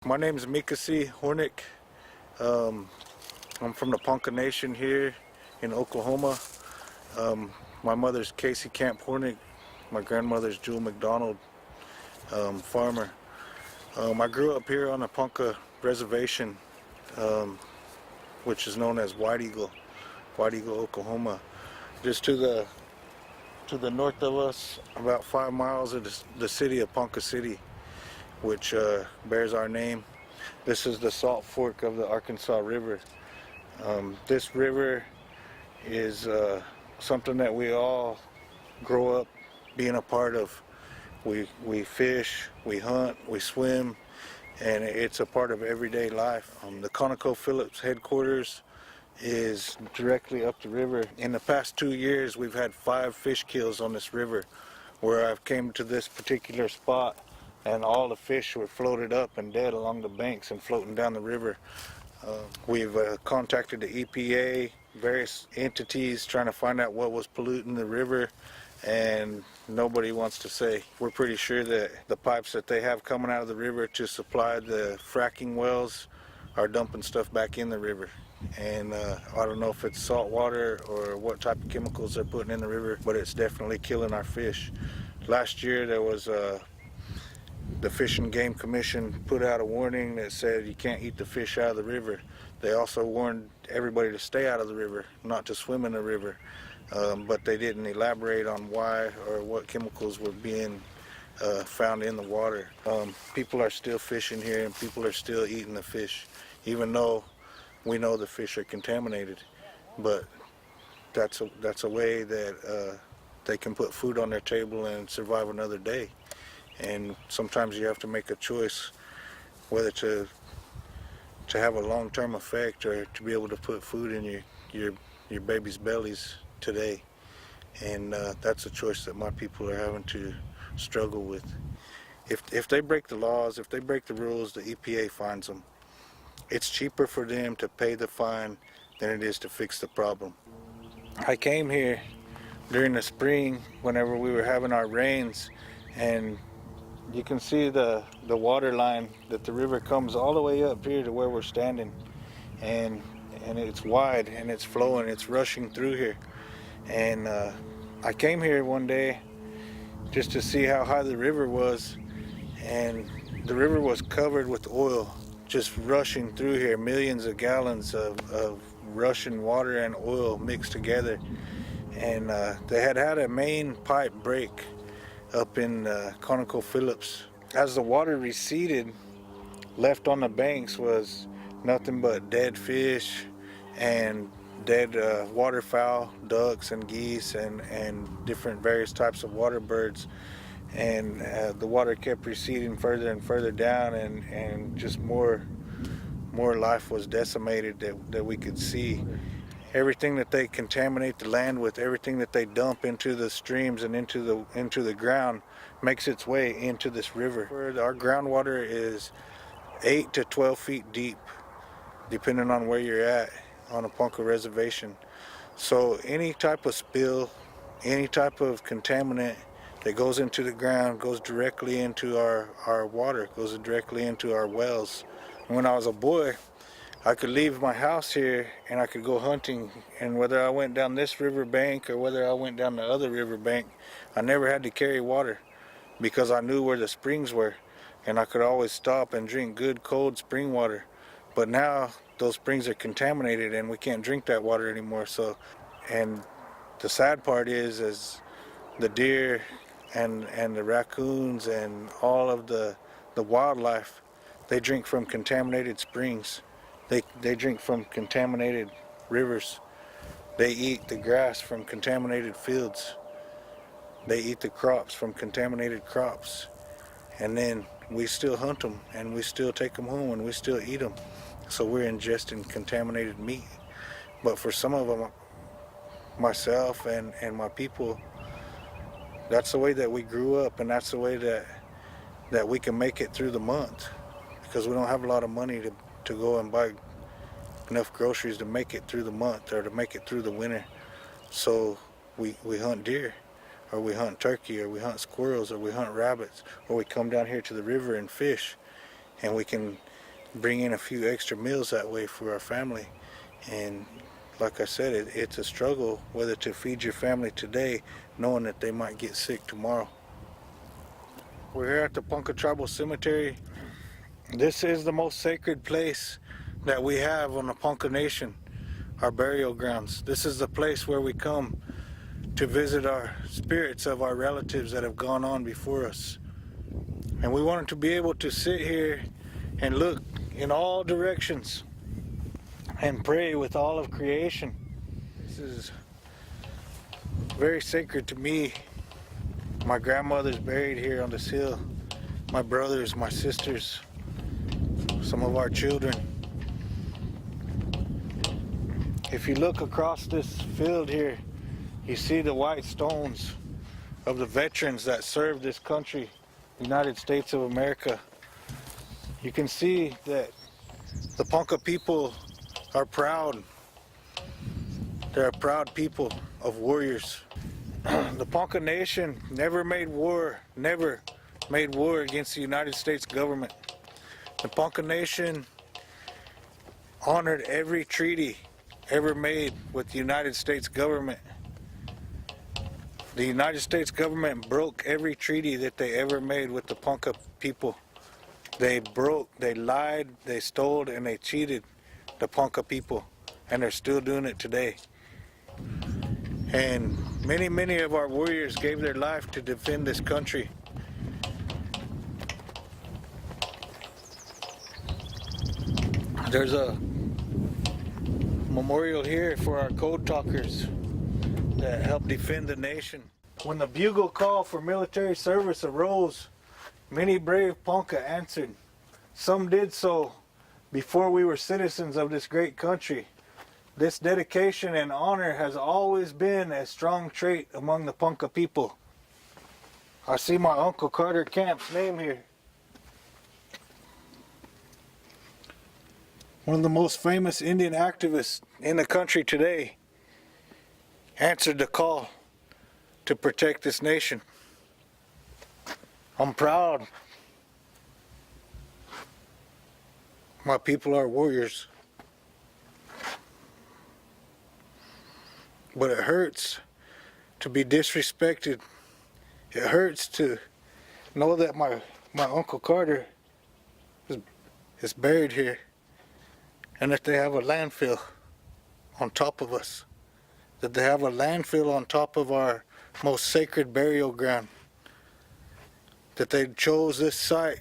My name is Mikasi Hornick. I'm from the Ponca Nation here in Oklahoma. My mother's Casey Camp Hornick. My grandmother's Jewel McDonald, farmer. I grew up here on the Ponca Reservation, which is known as White Eagle, Oklahoma. Just to the north of us, about 5 miles of the city of Ponca City, which bears our name. This is the Salt Fork of the Arkansas River. This river is something that we all grow up being a part of. We fish, we hunt, we swim, and it's a part of everyday life. The ConocoPhillips headquarters is directly up the river. In the past 2 years, we've had 5 fish kills on this river, where I've came to this particular spot and all the fish were floated up and dead along the banks and floating down the river. We've contacted the EPA, various entities trying to find out what was polluting the river, and nobody wants to say. We're pretty sure that the pipes that they have coming out of the river to supply the fracking wells are dumping stuff back in the river. And I don't know if it's salt water or what type of chemicals they're putting in the river, but it's definitely killing our fish. Last year there was the Fish and Game Commission put out a warning that said you can't eat the fish out of the river. They also warned everybody to stay out of the river, not to swim in the river, but they didn't elaborate on why or what chemicals were being found in the water. People are still fishing here and people are still eating the fish, even though we know the fish are contaminated. But that's a way that they can put food on their table and survive another day. And sometimes you have to make a choice whether to have a long-term effect or to be able to put food in your baby's bellies today. And that's a choice that my people are having to struggle with. If they break the laws, if they break the rules, the EPA fines them. It's cheaper for them to pay the fine than it is to fix the problem. I came here during the spring whenever we were having our rains, and you can see the water line that the river comes all the way up here to where we're standing, and it's wide and it's flowing, it's rushing through here. And I came here one day just to see how high the river was, and the river was covered with oil, just rushing through here, millions of gallons of rushing water and oil mixed together. And they had a main pipe break up in ConocoPhillips. As the water receded, left on the banks was nothing but dead fish and dead waterfowl, ducks and geese and different various types of water birds. And the water kept receding further and further down, and just more life was decimated that we could see. Everything that they contaminate the land with, everything that they dump into the streams and into the ground makes its way into this river. Our groundwater is 8 to 12 feet deep, depending on where you're at on a Ponca reservation. So any type of spill, any type of contaminant that goes into the ground goes directly into our water, goes directly into our wells. When I was a boy, I could leave my house here and I could go hunting, and whether I went down this river bank or whether I went down the other river bank, I never had to carry water because I knew where the springs were, and I could always stop and drink good cold spring water. But now those springs are contaminated and we can't drink that water anymore. So, and the sad part is the deer and the raccoons and all of the wildlife, they drink from contaminated springs. They drink from contaminated rivers. They eat the grass from contaminated fields. They eat the crops from contaminated crops. And then we still hunt them and we still take them home and we still eat them. So we're ingesting contaminated meat. But for some of them, myself and my people, that's the way that we grew up, and that's the way that we can make it through the month, because we don't have a lot of money to go and buy enough groceries to make it through the month or to make it through the winter. So we hunt deer, or we hunt turkey, or we hunt squirrels, or we hunt rabbits, or we come down here to the river and fish, and we can bring in a few extra meals that way for our family. And like I said, it's a struggle whether to feed your family today knowing that they might get sick tomorrow. We're here at the Ponca Tribal Cemetery. This is the most sacred place that we have on the Ponca Nation, our burial grounds. This is the place where we come to visit our spirits of our relatives that have gone on before us. And we wanted to be able to sit here and look in all directions and pray with all of creation. This is very sacred to me. My grandmother's buried here on this hill. My brothers, my sisters, some of our children. If you look across this field here, you see the white stones of the veterans that served this country, United States of America. You can see that the Ponca people are proud. They're a proud people of warriors. The Ponca Nation never made war against the United States government. The Ponca Nation honored every treaty ever made with the United States government. The United States government broke every treaty that they ever made with the Ponca people. They broke, they lied, they stole, and they cheated the Ponca people, and they're still doing it today. And many of our warriors gave their life to defend this country. There's a memorial here for our code talkers that helped defend the nation. When the bugle call for military service arose, many brave Ponca answered. Some did so before we were citizens of this great country. This dedication and honor has always been a strong trait among the Ponca people. I see my Uncle Carter Camp's name here. One of the most famous Indian activists in the country today answered the call to protect this nation. I'm proud. My people are warriors. But it hurts to be disrespected. It hurts to know that my Uncle Carter is buried here and that they have a landfill on top of us. That they have a landfill on top of our most sacred burial ground. That they chose this site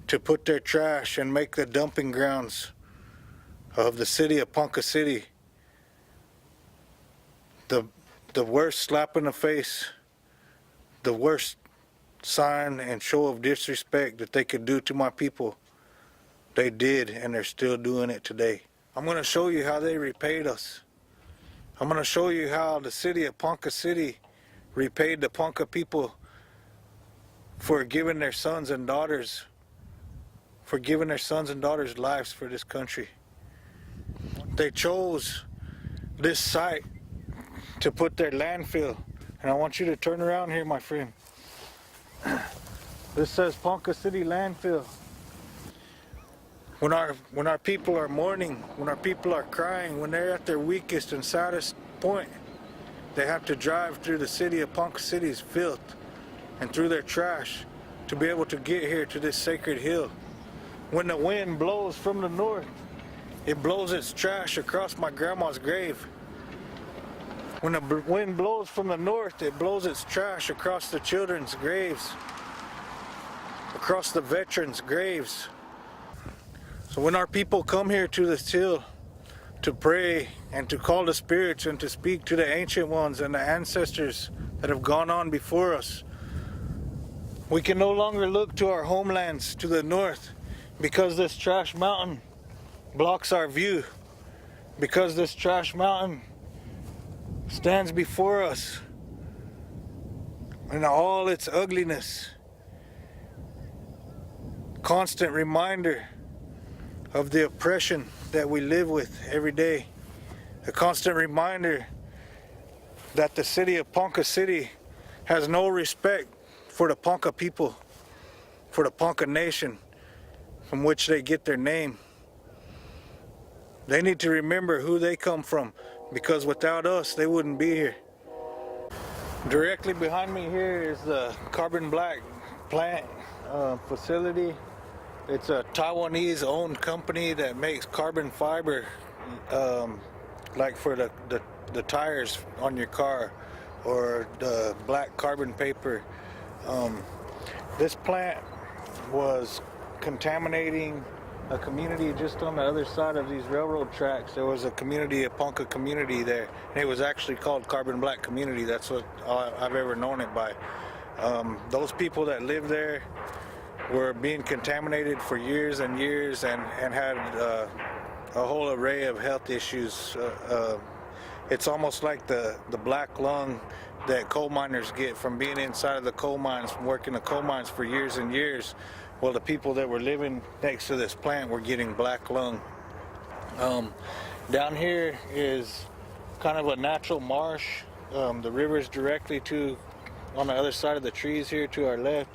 to put their trash and make the dumping grounds of the city of Ponca City the worst slap in the face, the worst sign and show of disrespect that they could do to my people. They did, and they're still doing it today. I'm going to show you how they repaid us. I'm going to show you how the city of Ponca City repaid the Ponca people for giving their sons and daughters lives for this country. They chose this site to put their landfill. And I want you to turn around here, my friend. This says Ponca City Landfill. When our people are mourning, when our people are crying, when they're at their weakest and saddest point, they have to drive through the city of Ponca City's filth and through their trash to be able to get here to this sacred hill. When the wind blows from the north, it blows its trash across my grandma's grave. When the wind blows from the north, it blows its trash across the children's graves, across the veterans' graves. So when our people come here to this hill to pray and to call the spirits and to speak to the ancient ones and the ancestors that have gone on before us, we can no longer look to our homelands to the north because this trash mountain blocks our view, because this trash mountain stands before us in all its ugliness. Constant reminder of the oppression that we live with every day. A constant reminder that the city of Ponca City has no respect for the Ponca people, for the Ponca Nation, from which they get their name. They need to remember who they come from, because without us, they wouldn't be here. Directly behind me here is the Carbon Black plant facility. It's a Taiwanese-owned company that makes carbon fiber, like for the tires on your car, or the black carbon paper. This plant was contaminating a community just on the other side of these railroad tracks. There was a community, a Ponca community there, and it was actually called Carbon Black Community. That's what I've ever known it by. Those people that lived there were being contaminated for years and years, and had a whole array of health issues. It's almost like the black lung that coal miners get from being inside of the coal mines, from working the coal mines for years and years. Well, the people that were living next to this plant were getting black lung. Down here is kind of a natural marsh. The river's directly on the other side of the trees here to our left,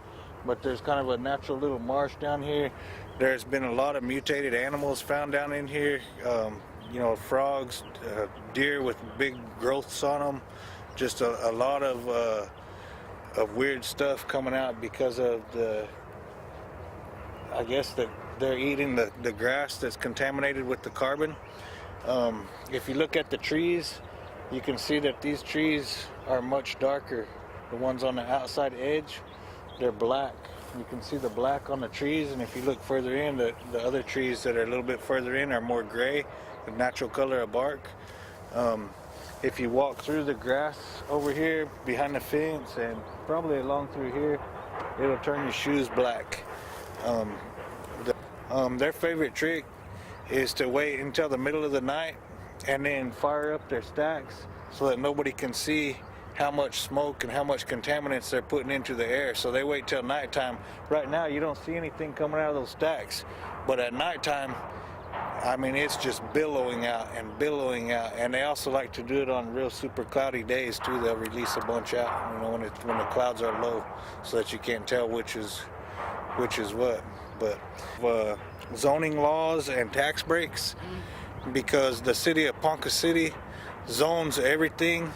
but there's kind of a natural little marsh down here. There's been a lot of mutated animals found down in here. Frogs, deer with big growths on them. Just a lot of weird stuff coming out because of I guess that they're eating the grass that's contaminated with the carbon. If you look at the trees, you can see that these trees are much darker. The ones on the outside edge, they're black. You can see the black on the trees, and if you look further in, the other trees that are a little bit further in are more gray, the natural color of bark. If you walk through the grass over here behind the fence and probably along through here, it'll turn your shoes black. Their favorite trick is to wait until the middle of the night and then fire up their stacks so that nobody can see how much smoke and how much contaminants they're putting into the air. So they wait till nighttime. Right now you don't see anything coming out of those stacks, but at nighttime, I mean, it's just billowing out and billowing out. And they also like to do it on real super cloudy days too. They'll release a bunch out, when the clouds are low, so that you can't tell which is what. But zoning laws and tax breaks, because the city of Ponca City zones everything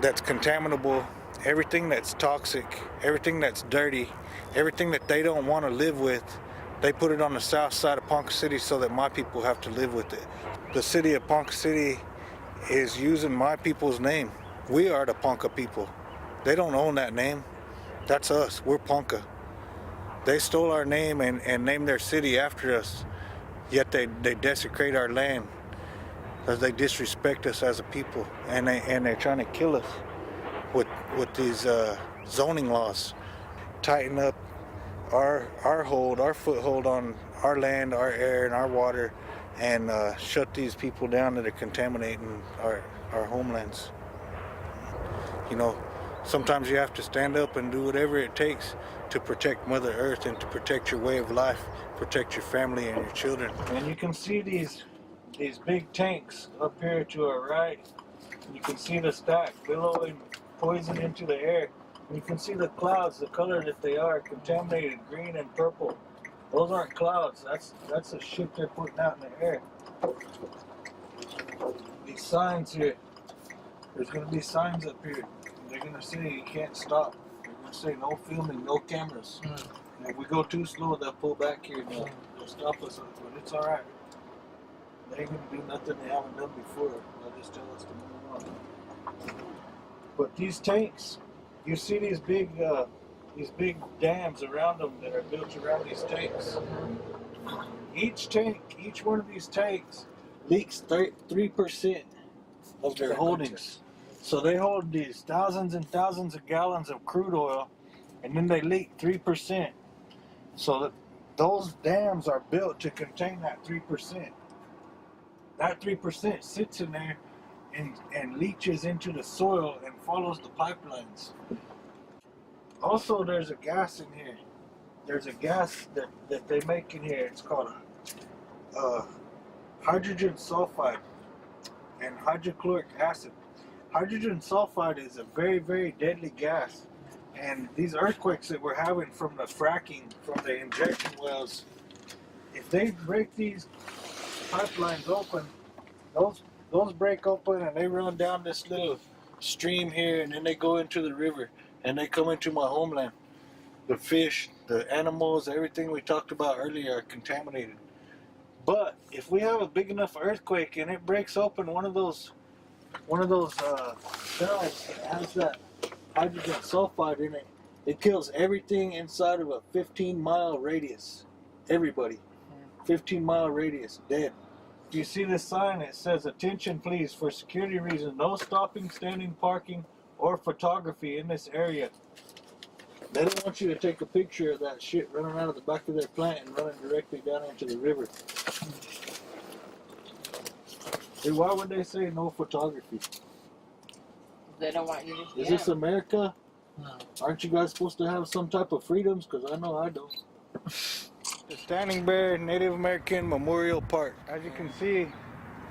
that's contaminable, everything that's toxic, everything that's dirty, everything that they don't want to live with. They put it on the south side of Ponca City so that my people have to live with it. The city of Ponca City is using my people's name. We are the Ponca people. They don't own that name. That's us. We're Ponca. They stole our name and named their city after us, yet they desecrate our land because they disrespect us as a people, and they're trying to kill us with these zoning laws. Tighten up our foothold on our land, our air, and our water, and shut these people down that are contaminating our homelands. Sometimes you have to stand up and do whatever it takes to protect Mother Earth and to protect your way of life, protect your family and your children. And you can see these big tanks up here to our right. You can see the stack billowing poison into the air. And you can see the clouds, the color that they are, contaminated green and purple. Those aren't clouds. That's the shit they're putting out in the air. These signs here. There's going to be signs up here. They're going to say you can't stop. They're going to say no filming, no cameras. And if we go too slow, they'll pull back here and they'll stop us. But it's alright. They ain't going to do nothing they haven't done before. They'll just tell us to move on. But these tanks, you see these big dams around them that are built around these tanks. Each one of these tanks leaks 3% of their holdings. So they hold these thousands and thousands of gallons of crude oil, and then they leak 3%. So that those dams are built to contain that 3%. That 3% sits in there and leaches into the soil and follows the pipelines. Also, there's a gas in here. There's a gas that they make in here. It's called hydrogen sulfide and hydrochloric acid. Hydrogen sulfide is a very, very deadly gas, And these earthquakes that we're having from the fracking, from the injection wells, if they break these pipelines open, those break open and they run down this little stream here, and then they go into the river and they come into my homeland. The fish, the animals, everything we talked about earlier are contaminated. But if we have a big enough earthquake and it breaks open one of those cells that has that hydrogen sulfide in it, it kills everything inside of a 15-mile radius. Everybody. 15-mile radius, dead. Do you see this sign? It says, "Attention please, for security reasons, no stopping, standing, parking, or photography in this area." They don't want you to take a picture of that shit running out of the back of their plant and running directly down into the river. Hey, why would they say no photography? They don't want you to. Is this America? No. Aren't you guys supposed to have some type of freedoms? Because I know I don't. The Standing Bear Native American Memorial Park. As you can see,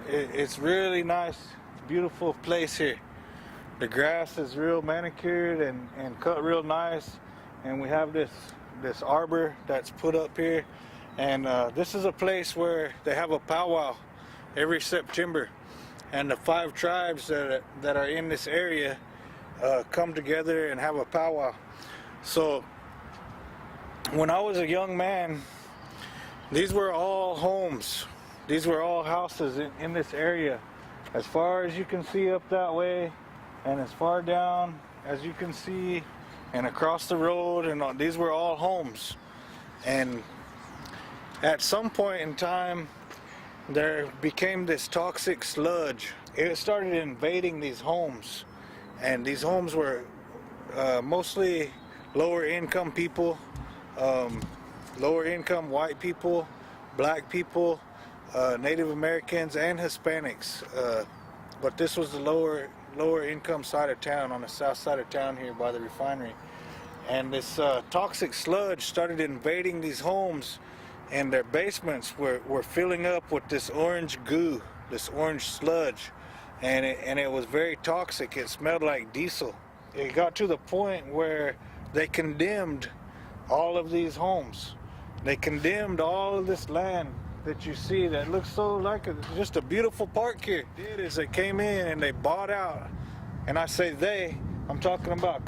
it's really nice, beautiful place here. The grass is real manicured and cut real nice. And we have this arbor that's put up here. And this is a place where they have a powwow every September. And the 5 tribes that are in this area come together and have a powwow. So when I was a young man, these were all homes. These were all houses in this area. As far as you can see up that way, and as far down as you can see, and across the road, and all, these were all homes. And at some point in time, there became this toxic sludge. It started invading these homes, and these homes were mostly lower income people, lower income white people, black people, Native Americans, and Hispanics. But this was the lower income side of town, on the south side of town here by the refinery. And this toxic sludge started invading these homes, and their basements were filling up with this orange goo, this orange sludge, and it was very toxic. It smelled like diesel. It got to the point where they condemned all of these homes. They condemned all of this land that you see that looks so like just a beautiful park here. What they did is they came in and they bought out, and I say they, I'm talking about